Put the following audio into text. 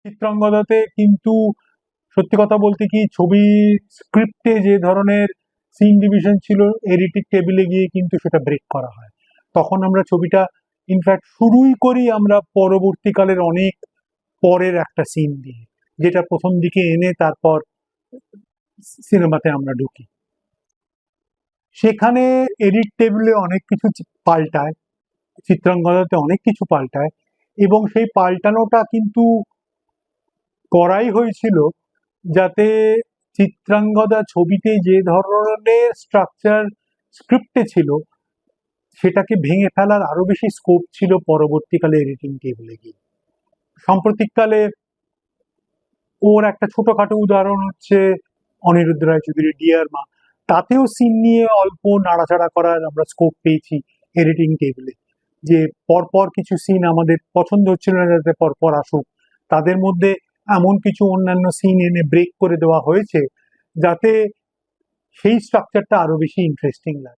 চিত্রাঙ্গদাতে কিন্তু সত্যি কথা বলতে কি ছবি স্ক্রিপ্টে যে ধরনের সিন ডিভিশন ছিল এডিটিং টেবিলে গিয়ে কিন্তু সেটা ব্রেক করা হয়। তখন আমরা ছবিটা ইনফ্যাক্ট শুরুই করি আমরা পরবর্তীকালের অনেক পরের একটা সিন দিয়ে, যেটা প্রথম দিকে এনে তারপর সিনেমাতে আমরা ঢুকি। সেখানে এডিট টেবিলে অনেক কিছু পাল্টায়, চিত্রাঙ্গদাতে অনেক কিছু পাল্টায়, এবং সেই পাল্টানোটা কিন্তু করাই হয়েছিল যাতে চিত্রাঙ্গদা ছবিতে যে ধরনের স্ট্রাকচার স্ক্রিপ্টে ছিল সেটাকে ভেঙে ফেলার আরো বেশি স্কোপ ছিল পরবর্তীকালে এডিটিং টেবিলে গিয়ে। সাম্প্রতিককালে ওর একটা ছোটখাটো উদাহরণ হচ্ছে অনিরুদ্ধ রায় চৌধুরী ডিয়ার মা। তাতেও সিন নিয়ে অল্প নাড়াচাড়া করার আমরা স্কোপ পেয়েছি এডিটিং টেবিলে, যে পরপর কিছু সিন আমাদের পছন্দ হচ্ছিল না যাতে পরপর আসুক, তাদের মধ্যে এমন কিছু অন্যান্য সিন এনে ব্রেক করে দেওয়া হয়েছে যাতে সেই স্ট্রাকচারটা আরো বেশি ইন্টারেস্টিং লাগে।